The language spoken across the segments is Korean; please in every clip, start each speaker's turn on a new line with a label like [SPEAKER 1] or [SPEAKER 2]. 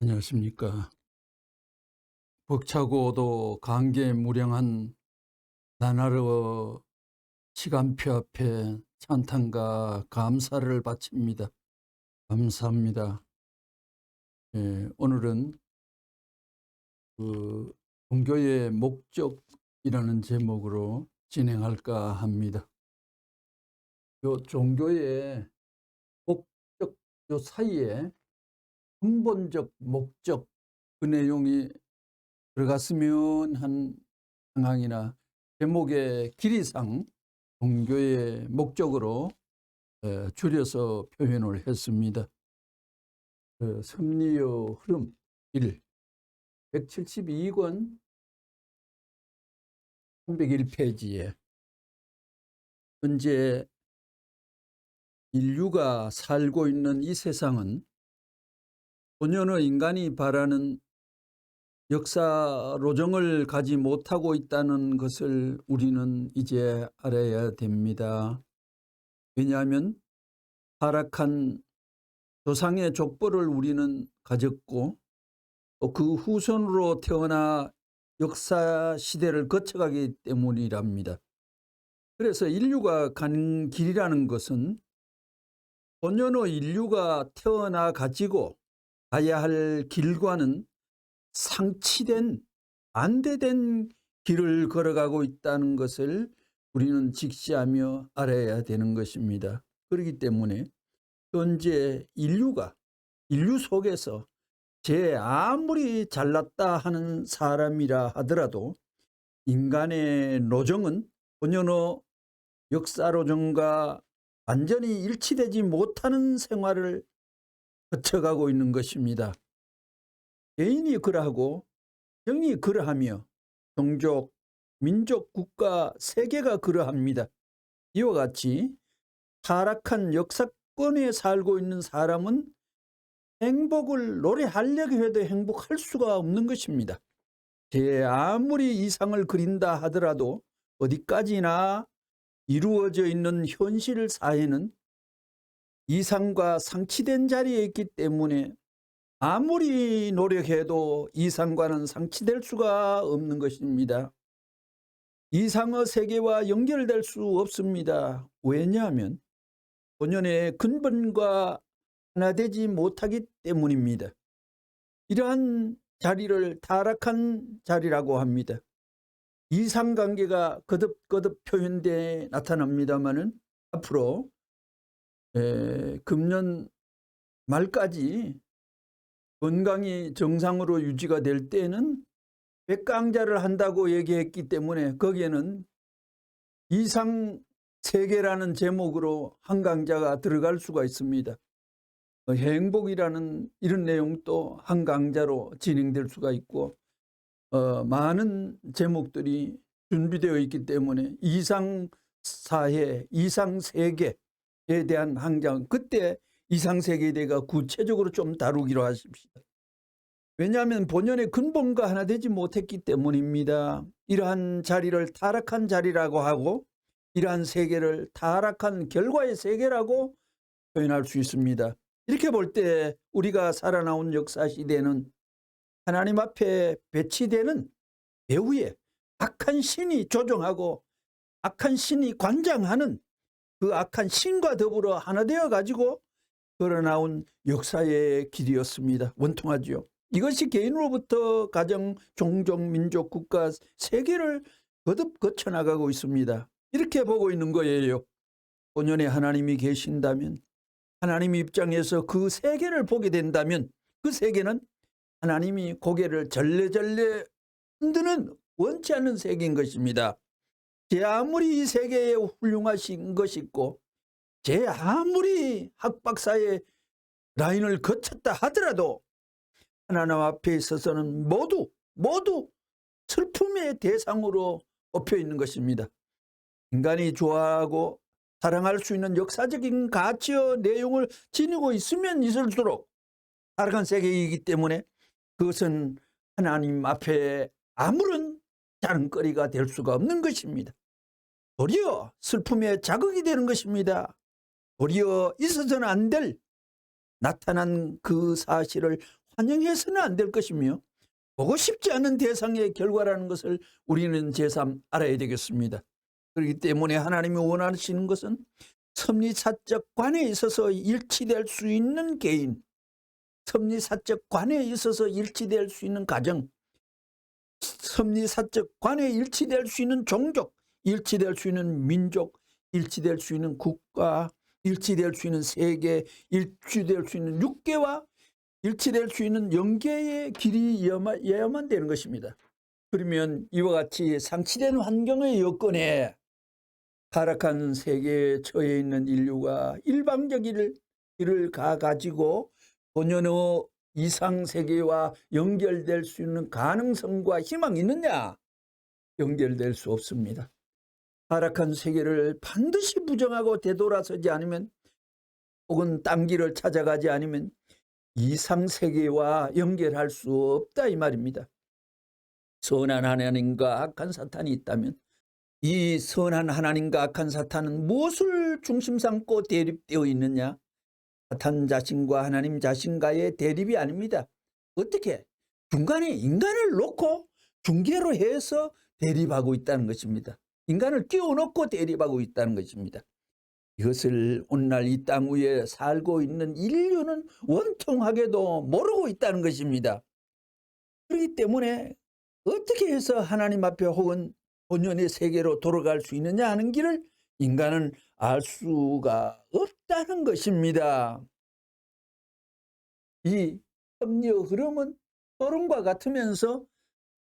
[SPEAKER 1] 안녕하십니까. 벅차고도 강계무량한 나날의 시간표 앞에 찬탄과 감사를 바칩니다. 감사합니다. 오늘은 종교의 목적이라는 제목으로 진행할까 합니다. 요 종교의 목적, 요 사이에 근본적 목적, 그 내용이 들어갔으면 한 상황이나 제목의 길이상 종교의 목적으로 줄여서 표현을 했습니다. 섭리의 흐름 1, 172권 301페이지에 현재 인류가 살고 있는 이 세상은 본연의 인간이 바라는 역사 로정을 가지 못하고 있다는 것을 우리는 이제 알아야 됩니다. 왜냐하면 타락한 조상의 족보를 우리는 가졌고 또 그 후손으로 태어나 역사 시대를 거쳐가기 때문이랍니다. 그래서 인류가 가는 길이라는 것은 본연의 인류가 태어나 가지고 가야 할 길과는 상치된 반대된 길을 걸어가고 있다는 것을 우리는 직시하며 알아야 되는 것입니다. 그렇기 때문에 현재 인류 속에서 제 아무리 잘났다 하는 사람이라 하더라도 인간의 로정은 본연의 역사 로정과 완전히 일치되지 못하는 생활을 거쳐가고 있는 것입니다. 개인이 그러하고 정이 그러하며 종족, 민족, 국가, 세계가 그러합니다. 이와 같이 타락한 역사권에 살고 있는 사람은 행복을 노래하려고 해도 행복할 수가 없는 것입니다. 제 아무리 이상을 그린다 하더라도 어디까지나 이루어져 있는 현실 사회는 이상과 상치된 자리에 있기 때문에 아무리 노력해도 이상과는 상치될 수가 없는 것입니다. 이상의 세계와 연결될 수 없습니다. 왜냐하면 본연의 근본과 하나 되지 못하기 때문입니다. 이러한 자리를 타락한 자리라고 합니다. 이상관계가 거듭거듭 표현되어 나타납니다마는 앞으로 금년 말까지 건강이 정상으로 유지가 될 때에는 백강자를 한다고 얘기했기 때문에 거기에는 이상세계라는 제목으로 한 강자가 들어갈 수가 있습니다. 행복이라는 이런 내용도 한 강좌로 진행될 수가 있고 많은 제목들이 준비되어 있기 때문에 이상사회, 이상세계에 대한 항장, 그때 이상세계에 대해 구체적으로 좀 다루기로 하십시다. 왜냐하면 본연의 근본과 하나 되지 못했기 때문입니다. 이러한 자리를 타락한 자리라고 하고 이러한 세계를 타락한 결과의 세계라고 표현할 수 있습니다. 이렇게 볼 때 우리가 살아나온 역사시대는 하나님 앞에 배치되는 배후에 악한 신이 조종하고 악한 신이 관장하는 그 악한 신과 더불어 하나 되어 가지고 걸어나온 역사의 길이었습니다. 원통하지요. 이것이 개인으로부터 가정, 종족, 민족, 국가, 세계를 거듭 거쳐나가고 있습니다. 이렇게 보고 있는 거예요. 본연의 하나님이 계신다면, 하나님 입장에서 그 세계를 보게 된다면 그 세계는 하나님이 고개를 절레절레 흔드는 원치 않는 세계인 것입니다. 제 아무리 이 세계에 훌륭하신 것이 있고 제 아무리 학박사의 라인을 거쳤다 하더라도 하나님 앞에 있어서는 모두 슬픔의 대상으로 꼽혀 있는 것입니다. 인간이 좋아하고 사랑할 수 있는 역사적인 가치의 내용을 지니고 있으면 있을수록 타락한 세계이기 때문에 그것은 하나님 앞에 아무런 자랑거리가 될 수가 없는 것입니다. 도리어 슬픔의 자극이 되는 것입니다. 도리어 있어서는 안 될 나타난 그 사실을 환영해서는 안 될 것이며 보고 싶지 않은 대상의 결과라는 것을 우리는 제3 알아야 되겠습니다. 그렇기 때문에 하나님이 원하시는 것은 섭리사적 관에 있어서 일치될 수 있는 개인, 섭리사적 관에 있어서 일치될 수 있는 가정, 섭리사적 관에 일치될 수 있는 종족, 일치될 수 있는 민족, 일치될 수 있는 국가, 일치될 수 있는 세계, 일치될 수 있는 육계와 일치될 수 있는 영계의 길이여야만 되는 것입니다. 그러면 이와 같이 상치된 환경의 여건에 타락한 세계에 처해 있는 인류가 일방적인 길을 가가지고 본연의 이상 세계와 연결될 수 있는 가능성과 희망이 있느냐? 연결될 수 없습니다. 타락한 세계를 반드시 부정하고 되돌아서지 않으면, 혹은 딴 길을 찾아가지 않으면 이상 세계와 연결할 수 없다 이 말입니다. 선한 하나님과 악한 사탄이 있다면 이 선한 하나님과 악한 사탄은 무엇을 중심 삼고 대립되어 있느냐? 사탄 자신과 하나님 자신과의 대립이 아닙니다. 어떻게? 중간에 인간을 놓고 중개로 해서 대립하고 있다는 것입니다. 인간을 끼워넣고 대립하고 있다는 것입니다. 이것을 오늘날 이 땅 위에 살고 있는 인류는 원통하게도 모르고 있다는 것입니다. 그렇기 때문에 어떻게 해서 하나님 앞에 혹은 본연의 세계로 돌아갈 수 있느냐 하는 길을 인간은 알 수가 없다는 것입니다. 이 섭리의 흐름은 토론과 같으면서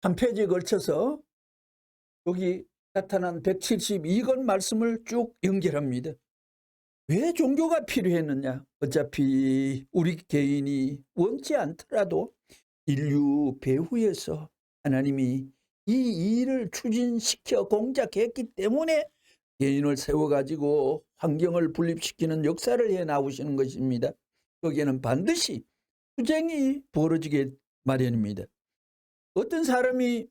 [SPEAKER 1] 한 페이지에 걸쳐서 여기 나타난 172권 말씀을 쭉 연결합니다. 왜 종교가 필요했느냐? 어차피 우리 개인이 원치 않더라도 인류 배후에서 하나님이 이 일을 추진시켜 공작했기 때문에 개인을 세워가지고 환경을 분립시키는 역사를 해 나오시는 것입니다. 거기에는 반드시 투쟁이 벌어지게 마련입니다. 어떤 사람이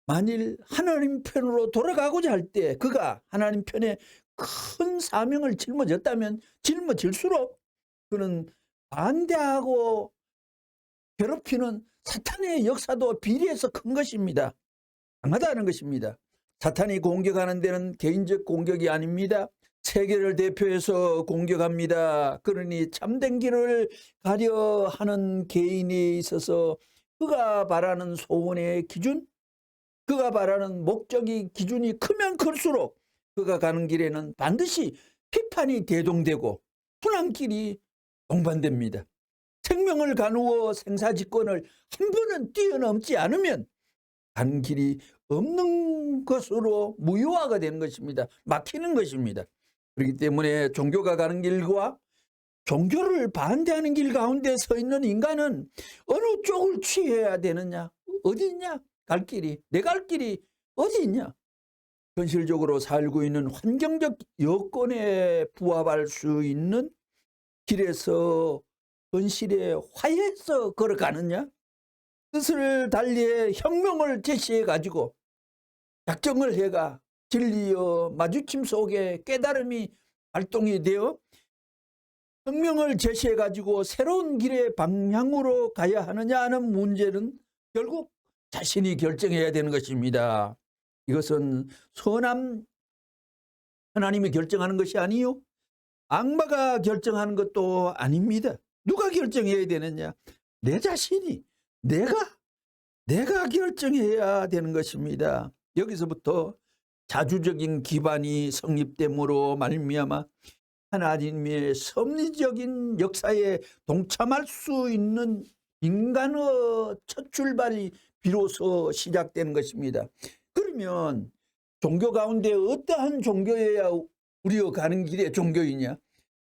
[SPEAKER 1] 만일 하나님 편으로 돌아가고자 할 때 그가 하나님 편에 큰 사명을 짊어졌다면 짊어질수록 그는 반대하고 괴롭히는 사탄의 역사도 비례해서 큰 것입니다. 강하다는 것입니다. 사탄이 공격하는 데는 개인적 공격이 아닙니다. 세계를 대표해서 공격합니다. 그러니 참된 길을 가려 하는 개인에 있어서 그가 바라는 소원의 기준, 그가 바라는 목적이 기준이 크면 클수록 그가 가는 길에는 반드시批판이 대동되고 순환길이 동반됩니다. 생명을 가누어 생사지권을 한 번은 뛰어넘지 않으면 가는 길이 없는 것으로 무효화가 되는 것입니다. 막히는 것입니다. 그렇기 때문에 종교가 가는 길과 종교를 반대하는 길 가운데 서 있는 인간은 어느 쪽을 취해야 되느냐? 어디 있냐? 갈 길이, 내 갈 길이 어디 있냐? 현실적으로 살고 있는 환경적 여건에 부합할 수 있는 길에서 현실에 화해해서 걸어가느냐? 뜻을 달리해 혁명을 제시해 가지고 작정을 해가 진리의 마주침 속에 깨달음이 발동이 되어 혁명을 제시해 가지고 새로운 길의 방향으로 가야 하느냐 하는 문제는 결국 자신이 결정해야 되는 것입니다. 이것은 선한 하나님이 결정하는 것이 아니요, 악마가 결정하는 것도 아닙니다. 누가 결정해야 되느냐? 내 자신이, 내가 결정해야 되는 것입니다. 여기서부터 자주적인 기반이 성립됨으로 말미암아 하나님의 섭리적인 역사에 동참할 수 있는 인간의 첫 출발이 비로소 시작되는 것입니다. 그러면 종교 가운데 어떠한 종교여야 우리가 가는 길에 종교이냐?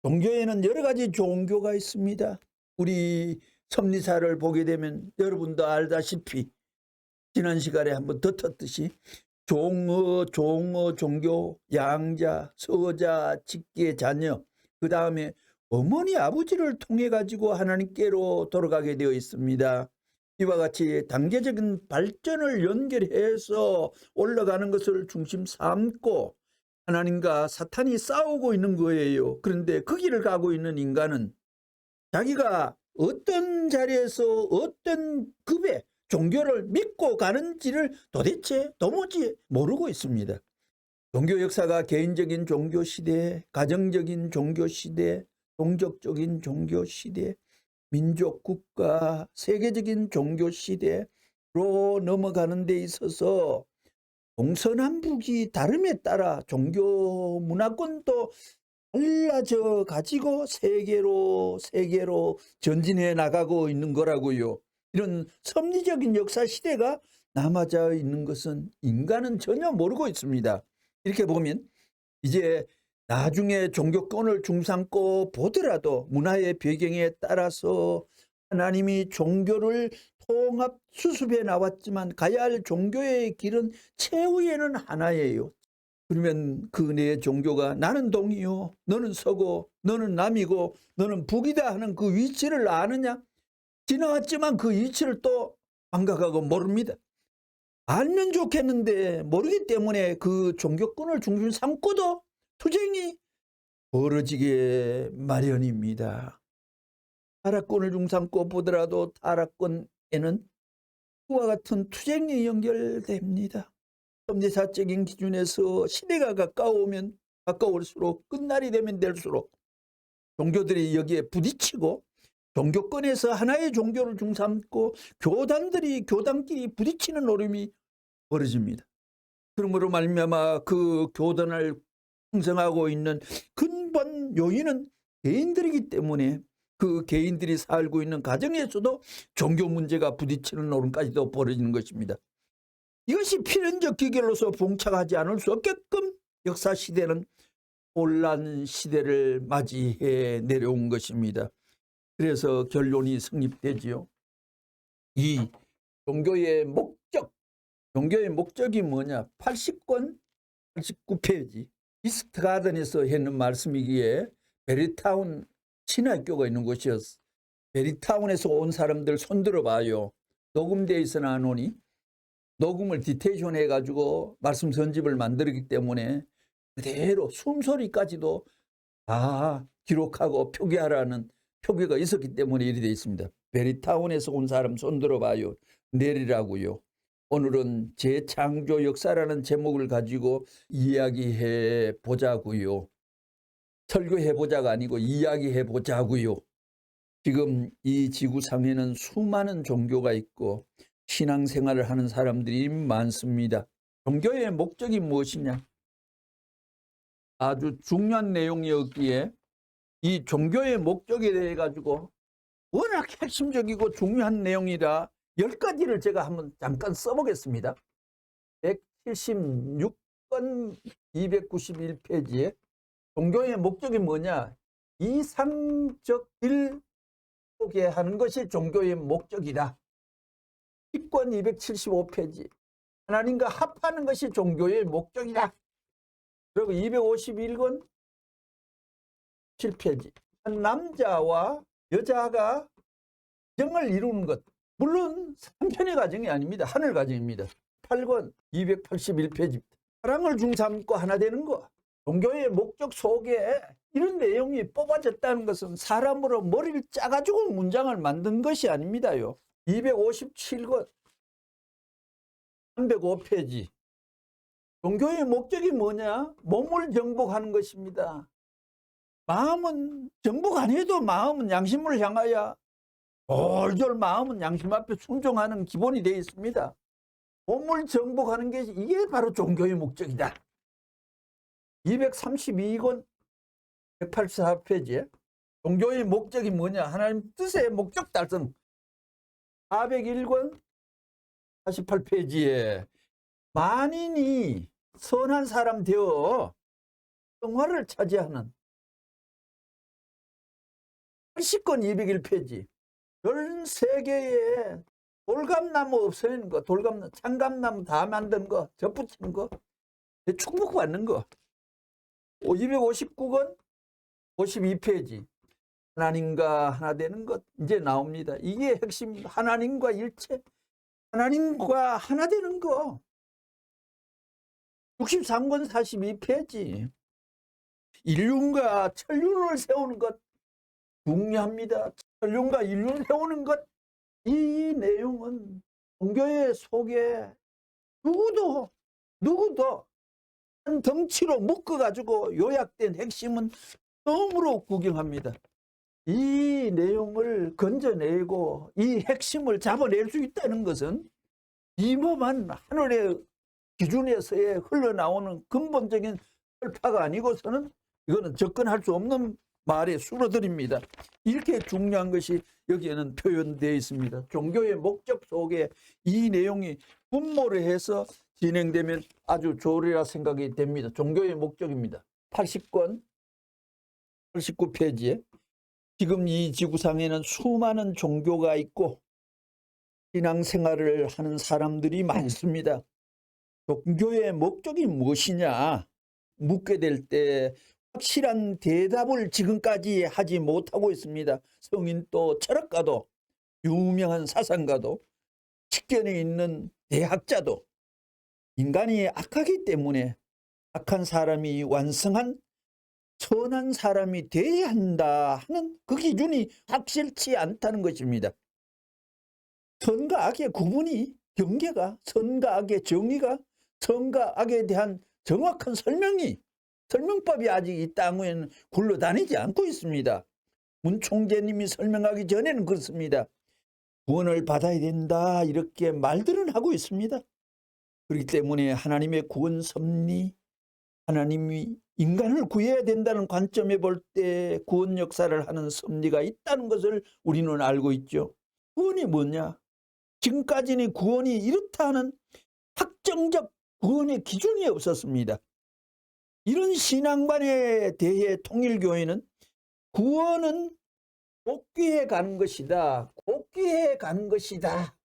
[SPEAKER 1] 종교에는 여러 가지 종교가 있습니다. 우리 섭리사를 보게 되면 여러분도 알다시피 지난 시간에 한번 덧쳤듯이 종어, 종교, 양자, 서자, 직계, 자녀, 그 다음에 어머니, 아버지를 통해 가지고 하나님께로 돌아가게 되어 있습니다. 이와 같이 단계적인 발전을 연결해서 올라가는 것을 중심 삼고 하나님과 사탄이 싸우고 있는 거예요. 그런데 그 길을 가고 있는 인간은 자기가 어떤 자리에서 어떤 급의 종교를 믿고 가는지를 도대체 도무지 모르고 있습니다. 종교 역사가 개인적인 종교 시대, 가정적인 종교 시대, 종족적인 종교 시대, 민족, 국가, 세계적인 종교 시대로 넘어가는 데 있어서 동서남북이 다름에 따라 종교 문화권도 달라져 가지고 세계로 전진해 나가고 있는 거라고요. 이런 섭리적인 역사 시대가 남아져 있는 것은 인간은 전혀 모르고 있습니다. 이렇게 보면 이제 나중에 종교권을 중삼고 보더라도 문화의 배경에 따라서 하나님이 종교를 통합 수습해 나왔지만 가야 할 종교의 길은 최후에는 하나예요. 그러면 그 내 종교가 나는 동이요, 너는 서고, 너는 남이고, 너는 북이다 하는 그 위치를 아느냐? 지나왔지만 그 위치를 또 망각하고 모릅니다. 알면 좋겠는데 모르기 때문에 그 종교권을 중심 삼고도 투쟁이 벌어지게 마련입니다. 타락권을 중삼고 보더라도 타락권에는 그와 같은 투쟁이 연결됩니다. 섭리사적인 기준에서 시대가 가까우면 가까울수록 끝날이 되면 될수록 종교들이 여기에 부딪히고 종교권에서 하나의 종교를 중삼고 교단들이 교단끼리 부딪히는 노름이 벌어집니다. 그러므로 말미암아 그 교단을 형성하고 있는 근본 요인은 개인들이기 때문에 그 개인들이 살고 있는 가정에서도 종교 문제가 부딪히는 노름까지도 벌어지는 것입니다. 이것이 필연적 기결로서 봉착하지 않을 수 없게끔 역사시대는 혼란 시대를 맞이해 내려온 것입니다. 그래서 결론이 성립되지요. 이 종교의 목적이 뭐냐? 80권 89페이지 이스트 가든에서 했는 말씀이기에 베리타운 신학교가 있는 곳이었어. 베리타운에서 온 사람들 손들어 봐요. 녹음되어 있으나 안 오니? 녹음을 디테이션 해가지고 말씀 전집을 만들었기 때문에 그대로 숨소리까지도 다 기록하고 표기하라는 표기가 있었기 때문에 이리 되어 있습니다. 베리타운에서 온 사람 손들어 봐요. 내리라고요. 오늘은 재창조 역사라는 제목을 가지고 이야기해 보자고요. 설교해 보자가 아니고 이야기해 보자고요. 지금 이 지구상에는 수많은 종교가 있고 신앙생활을 하는 사람들이 많습니다. 종교의 목적이 무엇이냐? 아주 중요한 내용이었기에 이 종교의 목적에 대해 가지고 워낙 핵심적이고 중요한 내용이라 10가지를 제가 한번 잠깐 써보겠습니다. 176권 291페이지에 종교의 목적이 뭐냐? 이상적 길 속에 하는 것이 종교의 목적이다. 10권 275페이지 하나님과 합하는 것이 종교의 목적이다. 그리고 251권 7페이지 한 남자와 여자가 가정을 이루는 것, 물론 삼편의 가정이 아닙니다. 하늘 가정입니다. 8권 281페이지 사랑을 중삼고 하나 되는 것. 종교의 목적 속에 이런 내용이 뽑아졌다는 것은 사람으로 머리를 짜가지고 문장을 만든 것이 아닙니다요. 257권 305페이지 종교의 목적이 뭐냐? 몸을 정복하는 것입니다. 마음은 정복 안 해도 마음은 양심을 향하여 졸졸 마음은 양심 앞에 순종하는 기본이 되어 있습니다. 몸을 정복하는 게 이게 바로 종교의 목적이다. 232권 184페이지에 종교의 목적이 뭐냐? 하나님 뜻의 목적 달성. 401권 48페이지에 만인이 선한 사람 되어 평화를 차지하는 80권 201페이지 전 세계에 돌감나무 없애는 거, 돌감나무, 참감나무 다 만든 거, 접붙이는 거, 축복받는 거. 259권 52페이지 하나님과 하나 되는 것 이제 나옵니다. 이게 핵심. 하나님과 일체, 하나님과 하나 되는 거. 63권 42페이지. 인륜과 천륜을 세우는 것 중요합니다. 천륜과 인륜을 세우는 것, 이 내용은 종교의 속에 누구도 한 덩치로 묶어가지고 요약된 핵심은 처음으로 구경합니다. 이 내용을 건져내고 이 핵심을 잡아낼 수 있다는 것은 이모만 하늘의 기준에서의 흘러나오는 근본적인 설파가 아니고서는 이거는 접근할 수 없는 말의 수로들입니다. 이렇게 중요한 것이 여기에는 표현되어 있습니다. 종교의 목적 속에 이 내용이 분모를 해서 진행되면 아주 좋으리라 생각이 됩니다. 종교의 목적입니다. 80권 89페이지에 지금 이 지구상에는 수많은 종교가 있고 신앙생활을 하는 사람들이 많습니다. 종교의 목적이 무엇이냐 묻게 될 때 확실한 대답을 지금까지 하지 못하고 있습니다. 성인도 철학가도 유명한 사상가도 직견에 있는 대학자도 인간이 악하기 때문에 악한 사람이 완성한 선한 사람이 되어야 한다 하는 그 기준이 확실치 않다는 것입니다. 선과 악의 구분이, 경계가, 선과 악의 정의가, 선과 악에 대한 정확한 설명법이 아직 이 땅에는 굴러다니지 않고 있습니다. 문 총재님이 설명하기 전에는 그렇습니다. 구원을 받아야 된다 이렇게 말들은 하고 있습니다. 그렇기 때문에 하나님의 구원 섭리, 하나님이 인간을 구해야 된다는 관점에 볼 때 구원 역사를 하는 섭리가 있다는 것을 우리는 알고 있죠. 구원이 뭐냐? 지금까지는 구원이 이렇다 하는 확정적 구원의 기준이 없었습니다. 이런 신앙관에 대해 통일교회는 구원은 복귀해 가는 것이다. 복귀해 가는 것이다.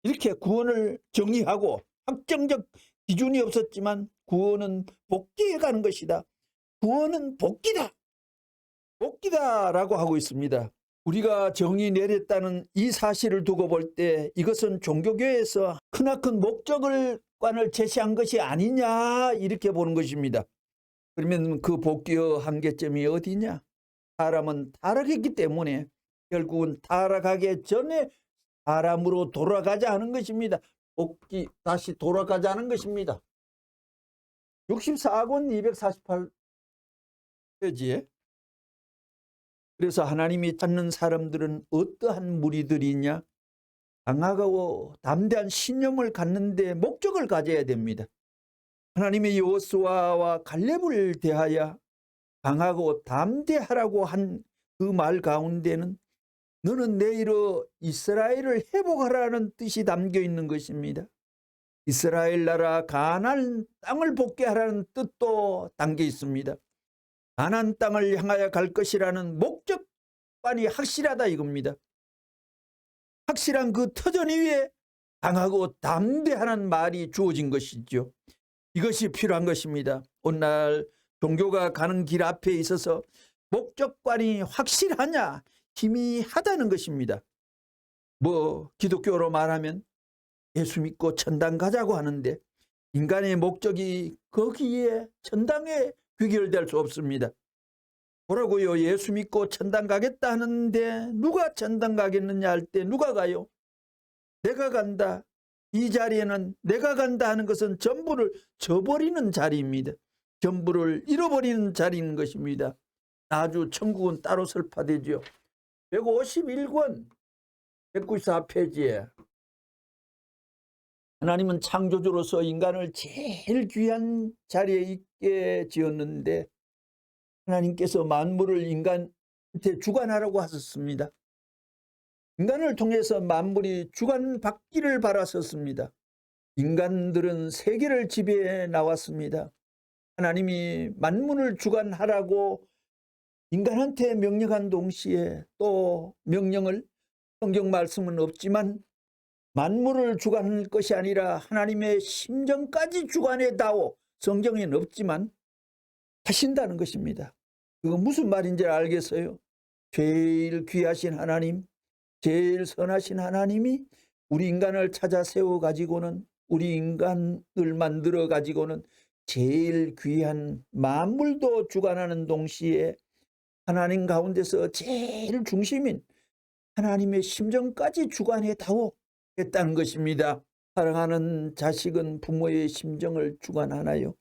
[SPEAKER 1] 이렇게 구원을 정의하고 확정적 기준이 없었지만 구원은 복귀해 가는 것이다. 구원은 복귀다. 복귀다라고 하고 있습니다. 우리가 정의 내렸다는 이 사실을 두고 볼 때 이것은 종교교회에서 크나큰 목적관을 제시한 것이 아니냐 이렇게 보는 것입니다. 그러면 그 복귀의 한계점이 어디냐? 사람은 타락했기 때문에 결국은 타락하기 전에 사람으로 돌아가자 하는 것입니다. 복귀, 다시 돌아가자 하는 것입니다. 64권 248페이지에 그래서 하나님이 찾는 사람들은 어떠한 무리들이냐? 강하고 담대한 신념을 갖는 데 목적을 가져야 됩니다. 하나님의 여호수아와 갈렙을 대하여 강하고 담대하라고 한 그 말 가운데는 너는 내일로 이스라엘을 회복하라는 뜻이 담겨 있는 것입니다. 이스라엘 나라 가나안 땅을 복귀하라는 뜻도 담겨 있습니다. 가나안 땅을 향하여 갈 것이라는 목적관이 확실하다 이겁니다. 확실한 그 터전 위에 강하고 담대하는 말이 주어진 것이죠. 이것이 필요한 것입니다. 오늘 종교가 가는 길 앞에 있어서 목적관이 확실하냐 희미하다는 것입니다. 기독교로 말하면 예수 믿고 천당 가자고 하는데 인간의 목적이 거기에 천당에 귀결될 수 없습니다. 뭐라고요? 예수 믿고 천당 가겠다 하는데 누가 천당 가겠느냐 할 때 누가 가요? 내가 간다. 이 자리에는 내가 간다 하는 것은 전부를 저버리는 자리입니다. 전부를 잃어버리는 자리인 것입니다. 아주 천국은 따로 설파되죠. 151권 194페이지에 하나님은 창조주로서 인간을 제일 귀한 자리에 있게 지었는데 하나님께서 만물을 인간한테 주관하라고 하셨습니다. 인간을 통해서 만물이 주관받기를 바랐었습니다. 인간들은 세계를 지배해 나왔습니다. 하나님이 만물을 주관하라고 인간한테 명령한 동시에 또 명령을 성경 말씀은 없지만 만물을 주관할 것이 아니라 하나님의 심정까지 주관해다오 성경에는 없지만 하신다는 것입니다. 그거 무슨 말인지 알겠어요? 제일 귀하신 하나님, 제일 선하신 하나님이 우리 인간을 찾아 세워가지고는 우리 인간을 만들어 가지고는 제일 귀한 만물도 주관하는 동시에 하나님 가운데서 제일 중심인 하나님의 심정까지 주관해다오 했다는 것입니다. 사랑하는 자식은 부모의 심정을 주관하나요?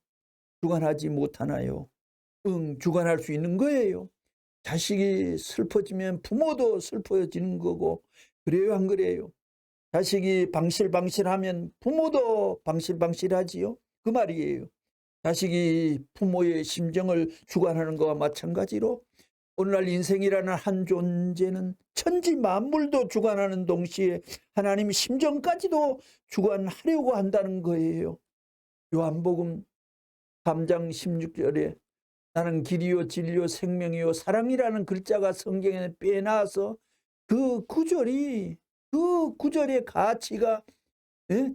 [SPEAKER 1] 주관하지 못하나요? 주관할 수 있는 거예요. 자식이 슬퍼지면 부모도 슬퍼지는 거고, 그래요 안 그래요? 자식이 방실방실하면 부모도 방실방실하지요. 그 말이에요. 자식이 부모의 심정을 주관하는 것과 마찬가지로 오늘날 인생이라는 한 존재는 천지 만물도 주관하는 동시에 하나님의 심정까지도 주관하려고 한다는 거예요. 요한복음 3장 16절에 나는 길이요 진리요 생명이요 사랑이라는 글자가 성경에 빼놔서 그 구절의 가치가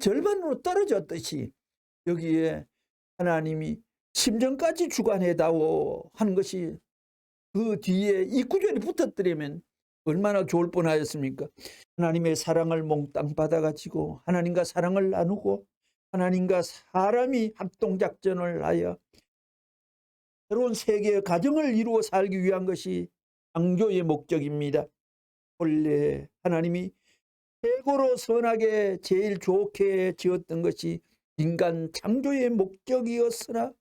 [SPEAKER 1] 절반으로 떨어졌듯이 여기에 하나님이 심정까지 주관해다오 하는 것이 그 뒤에 이 구절이 붙었더라면 얼마나 좋을 뻔하였습니까? 하나님의 사랑을 몽땅 받아가지고 하나님과 사랑을 나누고 하나님과 사람이 합동작전을 하여 새로운 세계의 가정을 이루어 살기 위한 것이 창조의 목적입니다. 원래 하나님이 최고로 선하게 제일 좋게 지었던 것이 인간 창조의 목적이었으나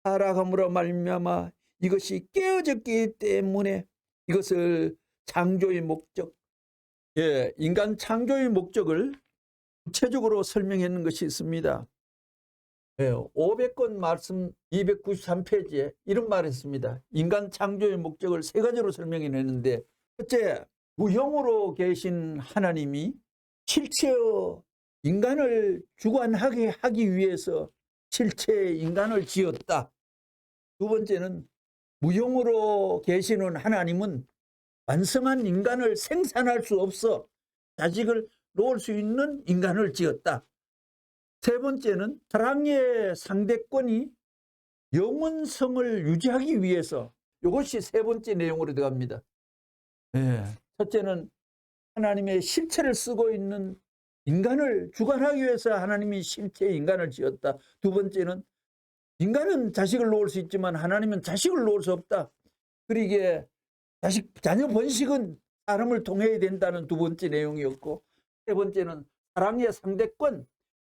[SPEAKER 1] 타락함으로 말미암아 이것이 깨어졌기 때문에 이것을 창조의 목적, 인간 창조의 목적을 구체적으로 설명했는 것이 있습니다. 500권 말씀 293페이지에 이런 말을 했습니다. 인간 창조의 목적을 세 가지로 설명해냈는데, 첫째, 무형으로 계신 하나님이 실체의 인간을 주관하게 하기 위해서 실체의 인간을 지었다. 두 번째는 무형으로 계시는 하나님은 완성한 인간을 생산할 수 없어 자식을 놓을 수 있는 인간을 지었다. 세 번째는 사랑의 상대권이 영원성을 유지하기 위해서, 이것이 세 번째 내용으로 들어갑니다. 첫째는 하나님의 실체를 쓰고 있는 인간을 주관하기 위해서 하나님이 실체의 인간을 지었다. 두 번째는 인간은 자식을 놓을 수 있지만 하나님은 자식을 놓을 수 없다. 그러기에 자녀 번식은 사람을 통해야 된다는 두 번째 내용이었고, 세 번째는 사랑의 상대권,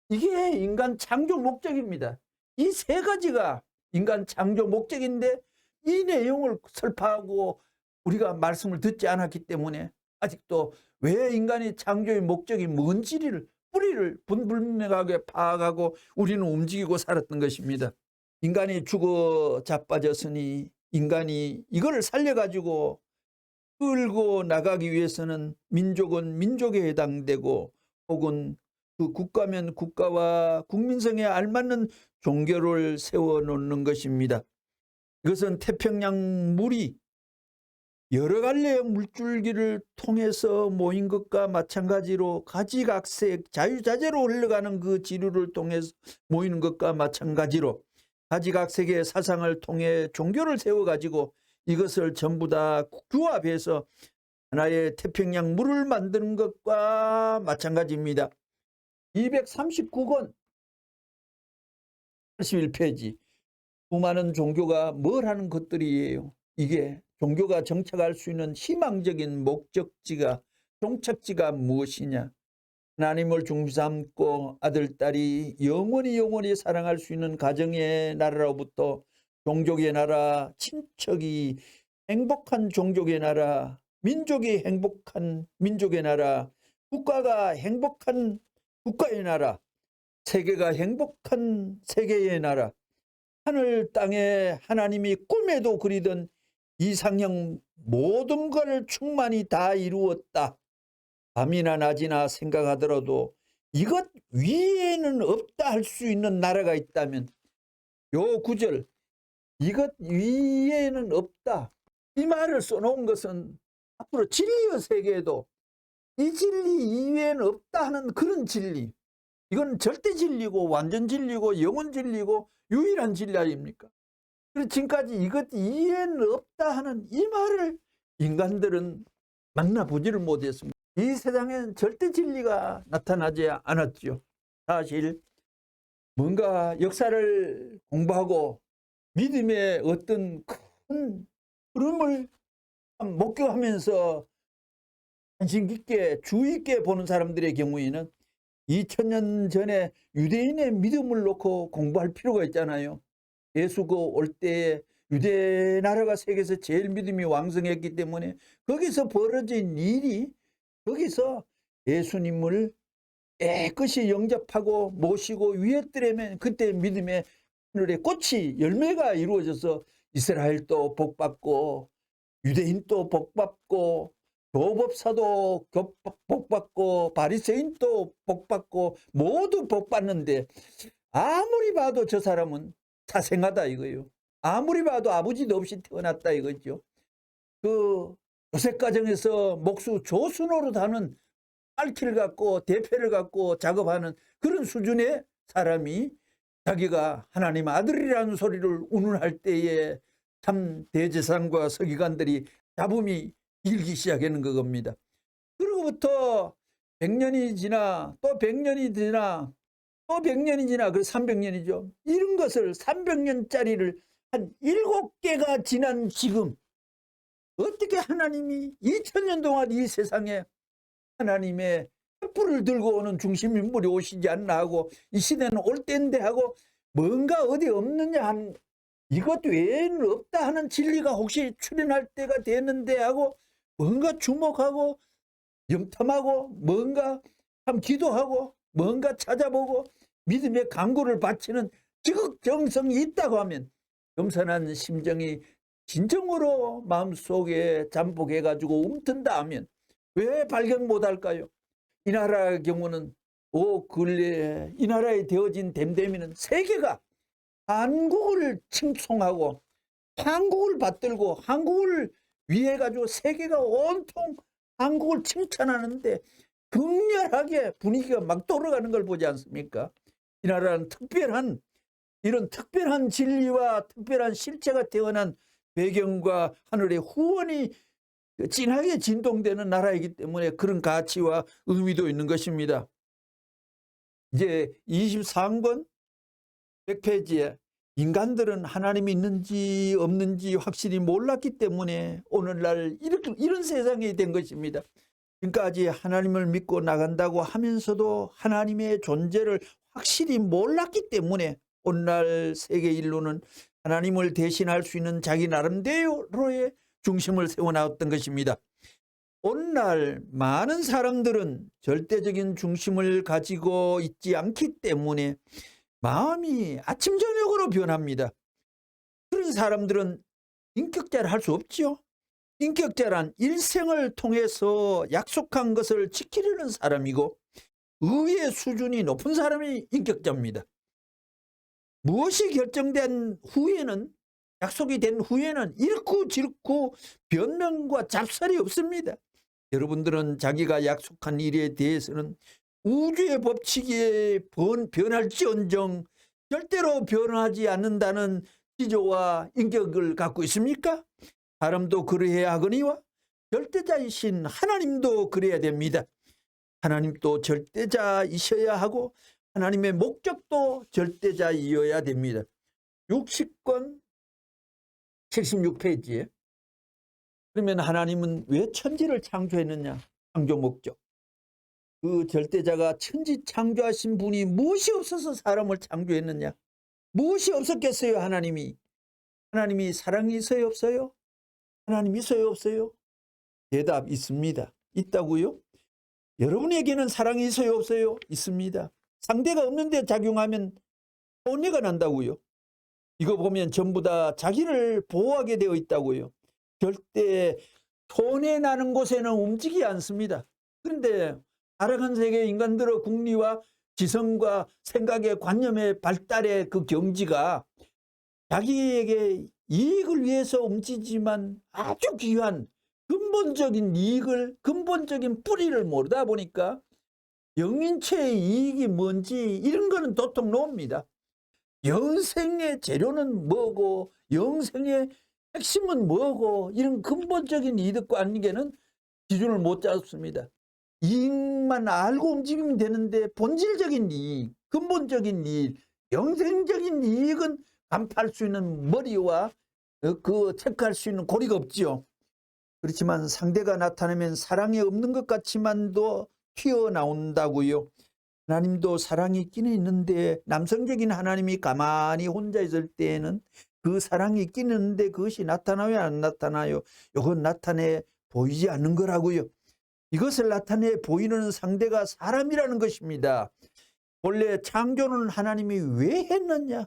[SPEAKER 1] 이게 인간 창조 목적입니다. 이 세 가지가 인간 창조 목적인데 이 내용을 설파하고 우리가 말씀을 듣지 않았기 때문에 아직도 왜 인간이 창조의 목적이 뭔지를 뿌리를 분명하게 파악하고 우리는 움직이고 살았던 것입니다. 인간이 죽어 자빠졌으니 인간이 이거를 살려가지고 끌고 나가기 위해서는 민족은 민족에 해당되고 혹은 그 국가면 국가와 국민성에 알맞는 종교를 세워놓는 것입니다. 이것은 태평양 물이 여러 갈래의 물줄기를 통해서 모인 것과 마찬가지로 가지각색 자유자재로 흘러가는 그 지류를 통해서 모이는 것과 마찬가지로 가지각색의 사상을 통해 종교를 세워가지고 이것을 전부 다 규합해서 하나의 태평양 물을 만드는 것과 마찬가지입니다. 239권 81페이지 수많은 종교가 뭘 하는 것들이에요. 이게 종교가 정착할 수 있는 희망적인 목적지가 종착지가 무엇이냐. 하나님을 중심 삼고 아들, 딸이 영원히 사랑할 수 있는 가정의 나라로부터 종족의 나라, 친척이 행복한 종족의 나라, 민족이 행복한 민족의 나라, 국가가 행복한 국가의 나라, 세계가 행복한 세계의 나라, 하늘 땅에 하나님이 꿈에도 그리던 이상형 모든 것을 충만히 다 이루었다. 밤이나 낮이나 생각하더라도 이것 위에는 없다 할 수 있는 나라가 있다면 요 구절 이것 위에는 없다, 이 말을 써놓은 것은 앞으로 진리의 세계에도 이 진리 이외에는 없다 하는 그런 진리, 이건 절대 진리고 완전 진리고 영원 진리고 유일한 진리 아닙니까? 그래서 지금까지 이것 이외에는 없다 하는 이 말을 인간들은 만나보지를 못했습니다. 이 세상에는 절대 진리가 나타나지 않았죠. 사실 뭔가 역사를 공부하고 믿음의 어떤 큰 흐름을 목격하면서 관심 깊게 주의 있게 보는 사람들의 경우에는 2000년 전에 유대인의 믿음을 놓고 공부할 필요가 있잖아요. 예수가 올 때에 유대 나라가 세계에서 제일 믿음이 왕성했기 때문에 거기서 벌어진 일이, 거기서 예수님을 깨끗이 영접하고 모시고 위에 뜨려면 그때 믿음의 하늘의 꽃이 열매가 이루어져서 이스라엘도 복받고 유대인도 복받고 교법사도 복받고 바리새인도 복받고 모두 복받는데, 아무리 봐도 저 사람은 자생하다 이거예요. 아무리 봐도 아버지도 없이 태어났다 이거죠. 그 요셉 가정에서 목수 조수노릇 하는 알키를 갖고 대패를 갖고 작업하는 그런 수준의 사람이 자기가 하나님 아들이라는 소리를 운운할 때에 참 대제사장과 서기관들이 잡음이 일기 시작하는 그겁니다. 그로부터 100년이 지나 또 100년이 지나 또 100년이 지나 그 300년이죠. 이런 것을 300년짜리를 한 7개가 지난 지금 어떻게 하나님이 2000년 동안 이 세상에 하나님의 횃불을 들고 오는 중심인물이 오시지 않나 하고, 이 시대는 올 때인데 하고 뭔가 어디 없느냐 하는, 이것 외에는 없다 하는 진리가 혹시 출현할 때가 되는데 하고 뭔가 주목하고 염탐하고 뭔가 참 기도하고 뭔가 찾아보고 믿음의 강구를 바치는 지극정성이 있다고 하면, 겸손한 심정이 진정으로 마음속에 잠복해가지고 움튼다 하면 왜 발견 못할까요? 이 나라의 경우는 근래에 이 나라에 되어진 댐댐이는 세계가 한국을 칭송하고 한국을 받들고 한국을 위해 가지고 세계가 온통 한국을 칭찬하는데 극렬하게 분위기가 막 돌아가는 걸 보지 않습니까? 이 나라는 이런 특별한 진리와 특별한 실체가 태어난 배경과 하늘의 후원이 진하게 진동되는 나라이기 때문에 그런 가치와 의미도 있는 것입니다. 이제 23권 100페이지에 인간들은 하나님이 있는지 없는지 확실히 몰랐기 때문에 오늘날 이런 세상이 된 것입니다. 지금까지 하나님을 믿고 나간다고 하면서도 하나님의 존재를 확실히 몰랐기 때문에 오늘날 세계 인류는 하나님을 대신할 수 있는 자기 나름대로의 중심을 세워나왔던 것입니다. 오늘날 많은 사람들은 절대적인 중심을 가지고 있지 않기 때문에 마음이 아침 저녁으로 변합니다. 그런 사람들은 인격자를 할 수 없지요. 인격자란 일생을 통해서 약속한 것을 지키려는 사람이고 의의 수준이 높은 사람이 인격자입니다. 무엇이 결정된 후에는, 약속이 된 후에는 잃고 짓고 변명과 잡설이 없습니다. 여러분들은 자기가 약속한 일에 대해서는 우주의 법칙에 변할지언정 절대로 변하지 않는다는 지조와 인격을 갖고 있습니까? 사람도 그러해야 하거니와 절대자이신 하나님도 그래야 됩니다. 하나님도 절대자이셔야 하고 하나님의 목적도 절대자이어야 됩니다. 60권 76페이지에 그러면 하나님은 왜 천지를 창조했느냐? 창조 목적. 그 절대자가 천지 창조하신 분이 무엇이 없어서 사람을 창조했느냐? 무엇이 없었겠어요? 하나님이 사랑이 있어요? 없어요? 하나님 있어요? 없어요? 대답 있습니다. 있다고요? 여러분에게는 사랑이 있어요? 없어요? 있습니다. 상대가 없는데 작용하면 손해가 난다고요. 이거 보면 전부 다 자기를 보호하게 되어 있다고요. 절대 손해나는 곳에는 움직이지 않습니다. 그런데 타락한 세계 인간들의 궁리와 지성과 생각의 관념의 발달의 그 경지가 자기에게 이익을 위해서 움직이지만 아주 귀한 근본적인 이익을, 근본적인 뿌리를 모르다 보니까 영인체의 이익이 뭔지 이런 거는 도통 놓습니다. 영생의 재료는 뭐고 영생의 핵심은 뭐고 이런 근본적인 이득 관계는 기준을 못 잡습니다. 이익만 알고 움직이면 되는데 본질적인 이익, 근본적인 이익, 영생적인 이익은 간파할 수 있는 머리와 그 체크할 수 있는 고리가 없지요. 그렇지만 상대가 나타나면 사랑이 없는 것 같지만도 튀어나온다고요. 하나님도 사랑이 있기는 있는데 남성적인 하나님이 가만히 혼자 있을 때에는 그 사랑이 있기는 있는데 그것이 나타나요 안 나타나요? 이건 나타내 보이지 않는 거라고요. 이것을 나타내 보이는 상대가 사람이라는 것입니다. 원래 창조는 하나님이 왜 했느냐?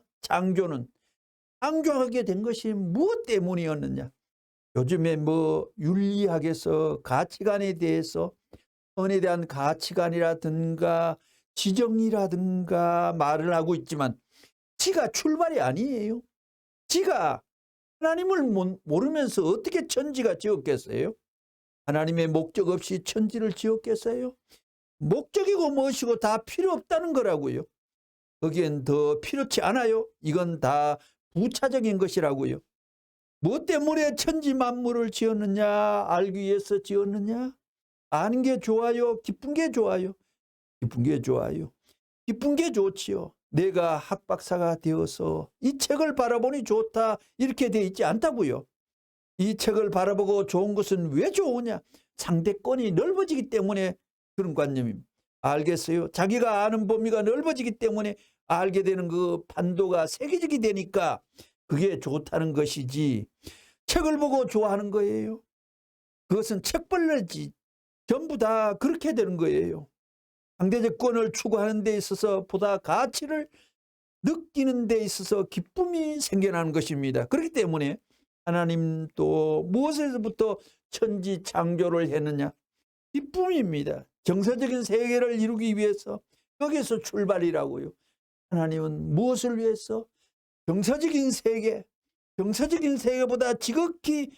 [SPEAKER 1] 창조하게 된 것이 무엇 때문이었느냐? 요즘에 윤리학에서 가치관에 대해서 선에 대한 가치관이라든가 지정이라든가 말을 하고 있지만 지가 출발이 아니에요. 지가 하나님을 모르면서 어떻게 천지가 지었겠어요? 하나님의 목적 없이 천지를 지었겠어요? 목적이고 무엇이고 다 필요 없다는 거라고요. 거기엔 더 필요치 않아요. 이건 다 부차적인 것이라고요. 뭐 때문에 천지 만물을 지었느냐? 알기 위해서 지었느냐? 아는 게 좋아요? 기쁜 게 좋아요? 기쁜 게 좋아요. 기쁜 게 좋지요. 내가 학박사가 되어서 이 책을 바라보니 좋다 이렇게 돼 있지 않다고요. 이 책을 바라보고 좋은 것은 왜 좋으냐? 상대권이 넓어지기 때문에 그런 관념입니다. 알겠어요? 자기가 아는 범위가 넓어지기 때문에 알게 되는 그 판도가 세계적이 되니까 그게 좋다는 것이지 책을 보고 좋아하는 거예요. 그것은 책벌레지. 전부 다 그렇게 되는 거예요. 상대적 권을 추구하는 데 있어서 보다 가치를 느끼는 데 있어서 기쁨이 생겨나는 것입니다. 그렇기 때문에 하나님도 무엇에서부터 천지 창조를 했느냐? 기쁨입니다. 정서적인 세계를 이루기 위해서 거기에서 출발이라고요. 하나님은 무엇을 위해서? 정서적인 세계보다 지극히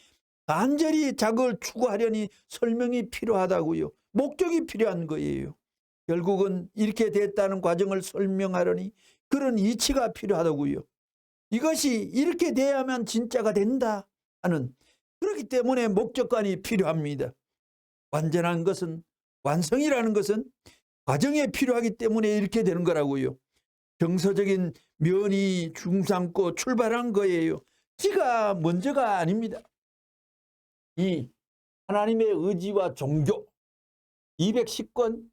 [SPEAKER 1] 간절히 자극을 추구하려니 설명이 필요하다고요. 목적이 필요한 거예요. 결국은 이렇게 됐다는 과정을 설명하려니 그런 이치가 필요하다고요. 이것이 이렇게 돼야만 진짜가 된다 하는, 그렇기 때문에 목적관이 필요합니다. 완전한 것은, 완성이라는 것은 과정에 필요하기 때문에 이렇게 되는 거라고요. 정서적인 면이 중삼고 출발한 거예요. 지가 먼저가 아닙니다. 이 하나님의 의지와 종교 210권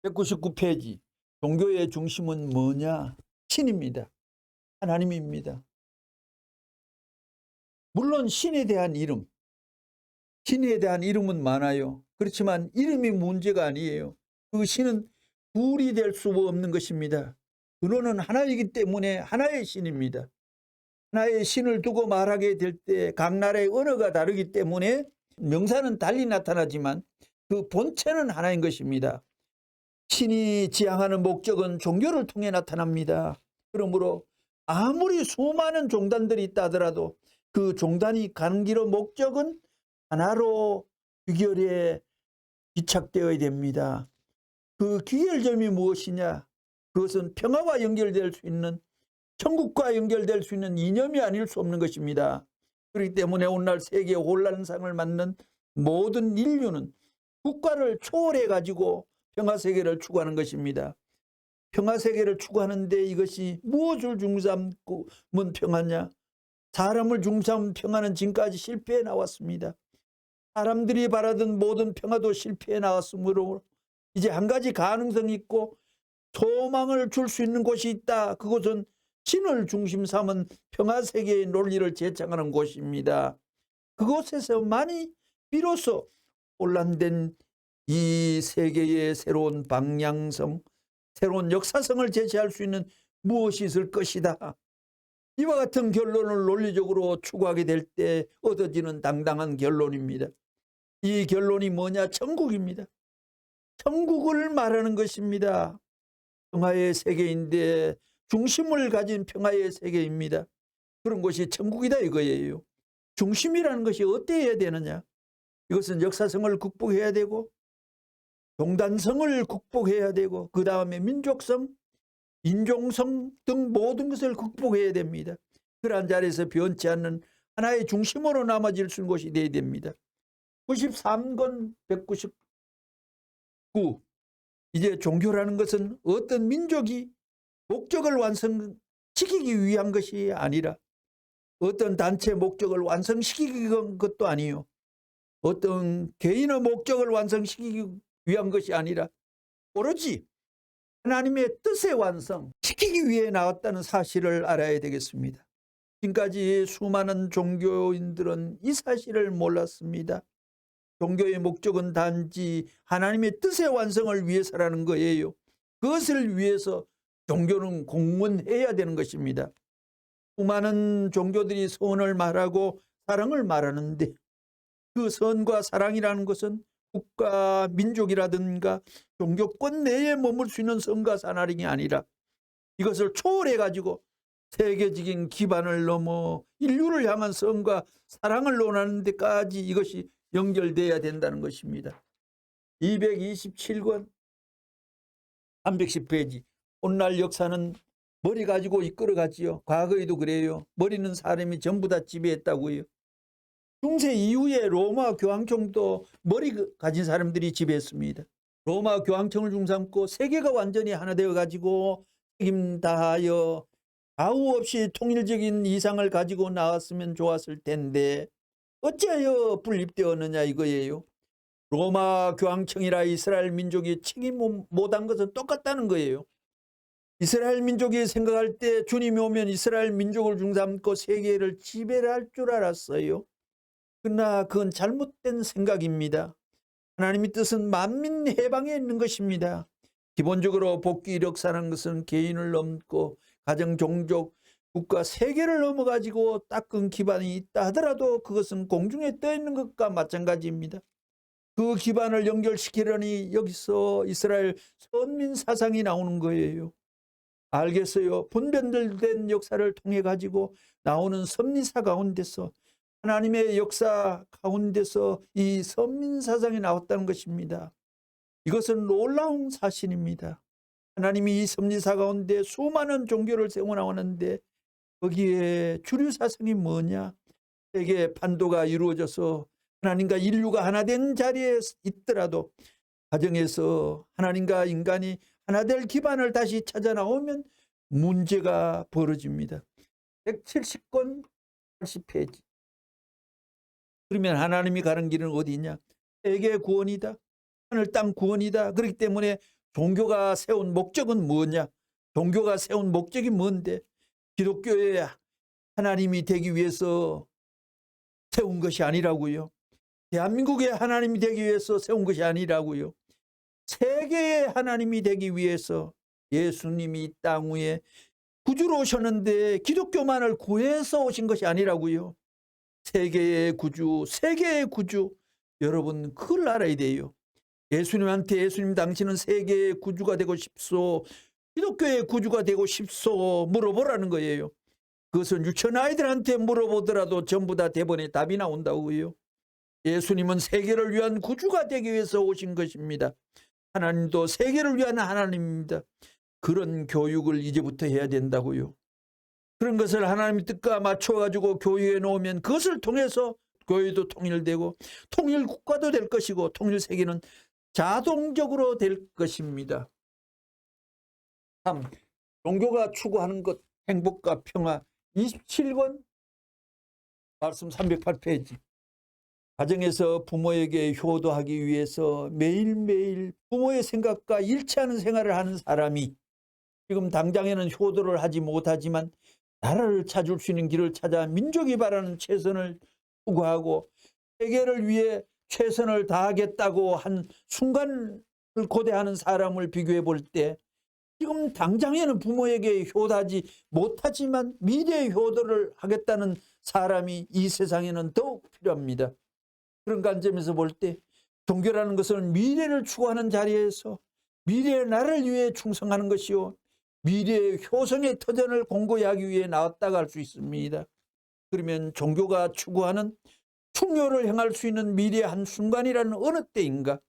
[SPEAKER 1] 199페이지 종교의 중심은 뭐냐? 신입니다. 하나님입니다. 물론 신에 대한 이름은 많아요. 그렇지만 이름이 문제가 아니에요. 그 신은 둘이 될 수 없는 것입니다. 근원은 하나이기 때문에 하나의 신입니다. 하나의 신을 두고 말하게 될 때 각 나라의 언어가 다르기 때문에 명사는 달리 나타나지만 그 본체는 하나인 것입니다. 신이 지향하는 목적은 종교를 통해 나타납니다. 그러므로 아무리 수많은 종단들이 있다 하더라도 그 종단이 가는 길의 목적은 하나로 귀결에 기착되어야 됩니다. 그 귀결점이 무엇이냐? 그것은 평화와 연결될 수 있는, 천국과 연결될 수 있는 이념이 아닐 수 없는 것입니다. 그렇기 때문에 오늘날 세계 혼란상을 맞는 모든 인류는 국가를 초월해 가지고 평화세계를 추구하는 것입니다. 평화세계를 추구하는데 이것이 무엇을 중삼으면 평화냐? 사람을 중삼은 평화는 지금까지 실패해 나왔습니다. 사람들이 바라던 모든 평화도 실패해 나왔으므로 이제 한 가지 가능성이 있고 소망을 줄 수 있는 곳이 있다. 그곳은 신을 중심 삼은 평화세계의 논리를 제창하는 곳입니다. 그곳에서만이 비로소 혼란된 이 세계의 새로운 방향성, 새로운 역사성을 제시할 수 있는 무엇이 있을 것이다. 이와 같은 결론을 논리적으로 추구하게 될 때 얻어지는 당당한 결론입니다. 이 결론이 뭐냐? 천국입니다. 천국을 말하는 것입니다. 평화의 세계인데 중심을 가진 평화의 세계입니다. 그런 것이 천국이다 이거예요. 중심이라는 것이 어때야 되느냐? 이것은 역사성을 극복해야 되고 종단성을 극복해야 되고 그 다음에 민족성, 인종성 등 모든 것을 극복해야 됩니다. 그러한 자리에서 변치 않는 하나의 중심으로 남아질 수 있는 것이 되어야 됩니다. 93권 199 이제 종교라는 것은 어떤 민족이 목적을 완성시키기 위한 것이 아니라 어떤 단체 목적을 완성시키기 위한 것도 아니요. 어떤 개인의 목적을 완성시키기 위한 것이 아니라 오로지 하나님의 뜻의 완성시키기 위해 나왔다는 사실을 알아야 되겠습니다. 지금까지 수많은 종교인들은 이 사실을 몰랐습니다. 종교의 목적은 단지 하나님의 뜻의 완성을 위해서라는 거예요. 그것을 위해서 종교는 공헌해야 되는 것입니다. 수많은 종교들이 선을 말하고 사랑을 말하는데 그 선과 사랑이라는 것은 국가, 민족이라든가 종교권 내에 머물 수 있는 선과 사랑이 아니라 이것을 초월해가지고 세계적인 기반을 넘어 인류를 향한 선과 사랑을 논하는 데까지 이것이 연결돼야 된다는 것입니다. 227권 310페이지 오늘날 역사는 머리 가지고 이끌어가지요. 과거에도 그래요. 머리는 사람이 전부 다 지배했다고요. 중세 이후에 로마 교황청도 머리 가진 사람들이 지배했습니다. 로마 교황청을 중삼고 세계가 완전히 하나 되어가지고 책임 다하여 아우 없이 통일적인 이상을 가지고 나왔으면 좋았을 텐데 어찌하여 분립되었느냐 이거예요. 로마 교황청이라 이스라엘 민족이 책임 못한 것은 똑같다는 거예요. 이스라엘 민족이 생각할 때 주님이 오면 이스라엘 민족을 중삼고 세계를 지배할 줄 알았어요. 그러나 그건 잘못된 생각입니다. 하나님의 뜻은 만민 해방에 있는 것입니다. 기본적으로 복귀 이력사라는 것은 개인을 넘고 가정, 종족, 국가, 세계를 넘어가지고 닦은 기반이 있다 하더라도 그것은 공중에 떠 있는 것과 마찬가지입니다. 그 기반을 연결시키려니 여기서 이스라엘 선민 사상이 나오는 거예요. 알겠어요. 분변들된 역사를 통해 가지고 나오는 선민사 가운데서 하나님의 역사 가운데서 이 선민 사상이 나왔다는 것입니다. 이것은 놀라운 사실입니다. 하나님이 이 선민사 가운데 수많은 종교를 세워 나오는데 거기에 주류 사상이 뭐냐? 세계 판도가 이루어져서 하나님과 인류가 하나 된 자리에 있더라도 가정에서 하나님과 인간이 하나 될 기반을 다시 찾아 나오면 문제가 벌어집니다. 170권 80페이지. 그러면 하나님이 가는 길은 어디냐? 세계 구원이다. 하늘 땅 구원이다. 그렇기 때문에 종교가 세운 목적은 뭐냐? 종교가 세운 목적이 뭔데? 기독교의 하나님이 되기 위해서 세운 것이 아니라고요. 대한민국의 하나님이 되기 위해서 세운 것이 아니라고요. 세계의 하나님이 되기 위해서 예수님이 이 땅 위에 구주로 오셨는데 기독교만을 구해서 오신 것이 아니라고요. 세계의 구주, 세계의 구주, 여러분 그걸 알아야 돼요. 예수님한테 예수님 당신은 세계의 구주가 되고 싶소, 기독교의 구주가 되고 싶소 물어보라는 거예요. 그것은 유치원 아이들한테 물어보더라도 전부 다 대본에 답이 나온다고요. 예수님은 세계를 위한 구주가 되기 위해서 오신 것입니다. 하나님도 세계를 위한 하나님입니다. 그런 교육을 이제부터 해야 된다고요. 그런 것을 하나님의 뜻과 맞춰가지고 교육에 놓으면 그것을 통해서 교회도 통일되고 통일국가도 될 것이고 통일세계는 자동적으로 될 것입니다. 3. 종교가 추구하는 것, 행복과 평화. 27권 말씀 308페이지. 가정에서 부모에게 효도하기 위해서 매일매일 부모의 생각과 일치하는 생활을 하는 사람이 지금 당장에는 효도를 하지 못하지만 나라를 찾을 수 있는 길을 찾아 민족이 바라는 최선을 추구하고 세계를 위해 최선을 다하겠다고 한 순간을 고대하는 사람을 비교해 볼 때 지금 당장에는 부모에게 효도하지 못하지만 미래의 효도를 하겠다는 사람이 이 세상에는 더욱 필요합니다. 그런 관점에서 볼 때 종교라는 것은 미래를 추구하는 자리에서 미래의 나를 위해 충성하는 것이요 미래의 효성의 터전을 공고히 하기 위해 나왔다고 할 수 있습니다. 그러면 종교가 추구하는 충효를 행할 수 있는 미래의 한순간이라는 어느 때인가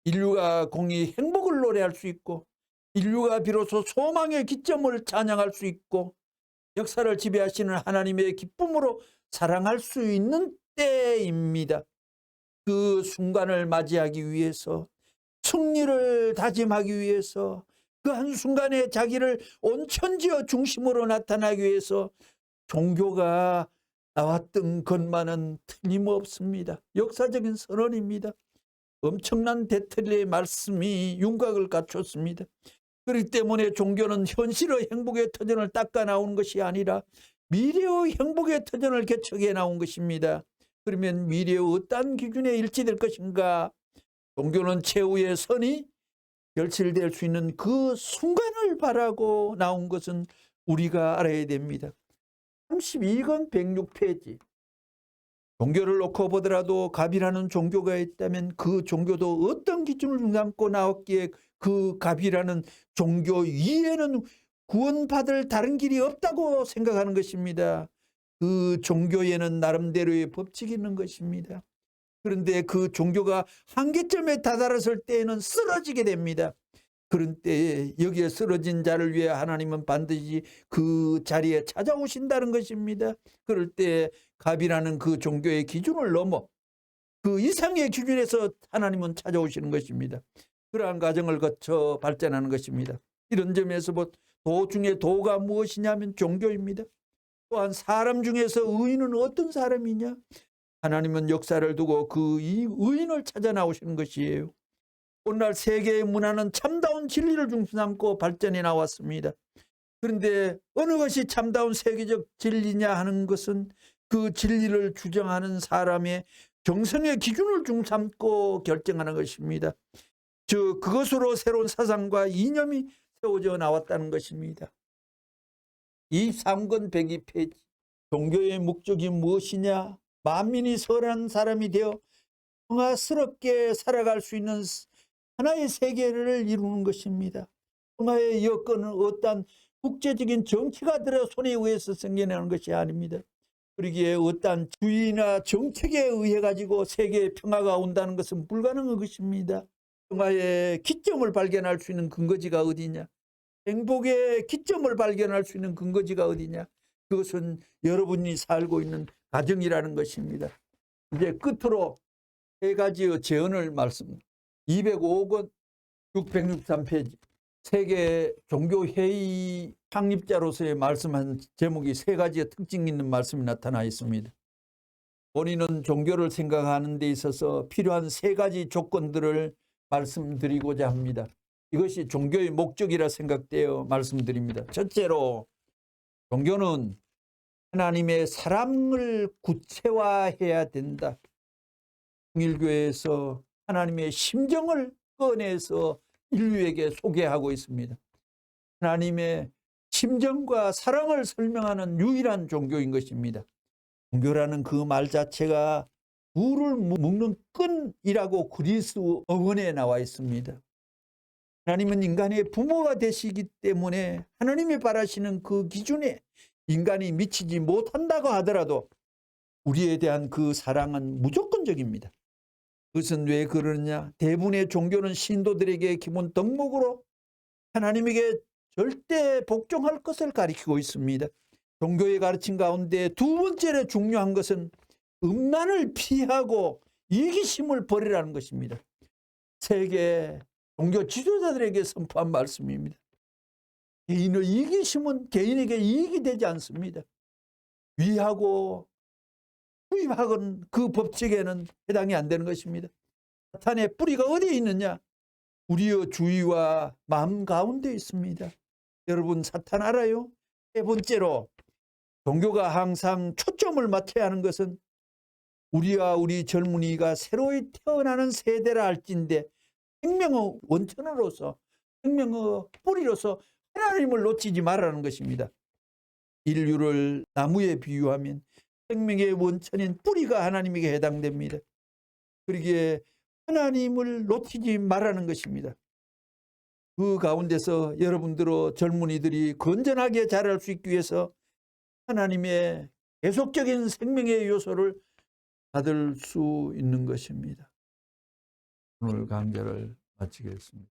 [SPEAKER 1] 인류가 공히 행복을 노래할 수 있고 인류가 비로소 소망의 기점을 찬양할 수 있고 역사를 지배하시는 하나님의 기쁨으로 사랑할 수 있는 때입니다. 그 순간을 맞이하기 위해서 승리를 다짐하기 위해서 그 한순간에 자기를 온천지어 중심으로 나타나기 위해서 종교가 나왔던 것만은 틀림없습니다. 역사적인 선언입니다. 엄청난 대틀의 말씀이 윤곽을 갖췄습니다. 그렇기 때문에 종교는 현실의 행복의 터전을 닦아 나오는 것이 아니라 미래의 행복의 터전을 개척해 나온 것입니다. 그러면 미래의 어떠한 기준에 일치될 것인가? 종교는 최후의 선이 결실될 수 있는 그 순간을 바라고 나온 것은 우리가 알아야 됩니다. 32권 106페이지. 종교를 놓고 보더라도 갑이라는 종교가 있다면 그 종교도 어떤 기준을 삼고 나왔기에 그 갑이라는 종교 위에는 구원받을 다른 길이 없다고 생각하는 것입니다. 그 종교에는 나름대로의 법칙이 있는 것입니다. 그런데 그 종교가 한계점에 다다랐을 때에는 쓰러지게 됩니다. 그런 때에 여기에 쓰러진 자를 위해 하나님은 반드시 그 자리에 찾아오신다는 것입니다. 그럴 때 갑이라는 그 종교의 기준을 넘어 그 이상의 기준에서 하나님은 찾아오시는 것입니다. 그러한 과정을 거쳐 발전하는 것입니다. 이런 점에서 도 중에 도가 무엇이냐면 종교입니다. 또한 사람 중에서 의인은 어떤 사람이냐? 하나님은 역사를 두고 그 이 의인을 찾아 나오시는 것이에요. 오늘날 세계의 문화는 참다운 진리를 중심 삼고 발전해 나왔습니다. 그런데 어느 것이 참다운 세계적 진리냐 하는 것은 그 진리를 주장하는 사람의 정성의 기준을 중심 삼고 결정하는 것입니다. 그것으로 새로운 사상과 이념이 세워져 나왔다는 것입니다. 이 3권 102페이지. 종교의 목적이 무엇이냐? 만민이 선한 사람이 되어 평화스럽게 살아갈 수 있는 하나의 세계를 이루는 것입니다. 평화의 여건은 어떠한 국제적인 정치가들의 손에 의해서 생겨나는 것이 아닙니다. 그러기에 어떠한 주의나 정책에 의해 가지고 세계의 평화가 온다는 것은 불가능한 것입니다. 평화의 기점을 발견할 수 있는 근거지가 어디냐? 행복의 기점을 발견할 수 있는 근거지가 어디냐? 그것은 여러분이 살고 있는 가정이라는 것입니다. 이제 끝으로 세 가지의 제언을 말씀. 205권 663페이지. 세계 종교회의 창립자로서의 말씀한 제목이 세 가지의 특징이 있는 말씀이 나타나 있습니다. 본인은 종교를 생각하는 데 있어서 필요한 세 가지 조건들을 말씀드리고자 합니다. 이것이 종교의 목적이라 생각되어 말씀드립니다. 첫째로 종교는 하나님의 사랑을 구체화해야 된다. 통일교회에서 하나님의 심정을 꺼내서 인류에게 소개하고 있습니다. 하나님의 심정과 사랑을 설명하는 유일한 종교인 것입니다. 종교라는 그 말 자체가 물을 묶는 끈이라고 그리스 어원에 나와 있습니다. 하나님은 인간의 부모가 되시기 때문에 하나님이 바라시는 그 기준에 인간이 미치지 못한다고 하더라도 우리에 대한 그 사랑은 무조건적입니다. 그것은 왜 그러느냐? 대부분의 종교는 신도들에게 기본 덕목으로 하나님에게 절대 복종할 것을 가리키고 있습니다. 종교의 가르침 가운데 두 번째로 중요한 것은 음란을 피하고 이기심을 버리라는 것입니다. 세계 종교 지도자들에게 선포한 말씀입니다. 개인의 이기심은 개인에게 이익이 되지 않습니다. 위하고 후입하건 그 법칙에는 해당이 안 되는 것입니다. 사탄의 뿌리가 어디에 있느냐? 우리의 주의와 마음 가운데 있습니다. 여러분 사탄 알아요? 세 번째로 종교가 항상 초점을 맞춰야 하는 것은 우리와 우리 젊은이가 새로이 태어나는 세대라 할진대 생명의 원천으로서 생명의 뿌리로서 하나님을 놓치지 말라는 것입니다. 인류를 나무에 비유하면 생명의 원천인 뿌리가 하나님에게 해당됩니다. 그러기에 하나님을 놓치지 말라는 것입니다. 그 가운데서 여러분들의 젊은이들이 건전하게 자랄 수 있기 위해서 하나님의 계속적인 생명의 요소를 받을 수 있는 것입니다. 오늘 강좌를 마치겠습니다.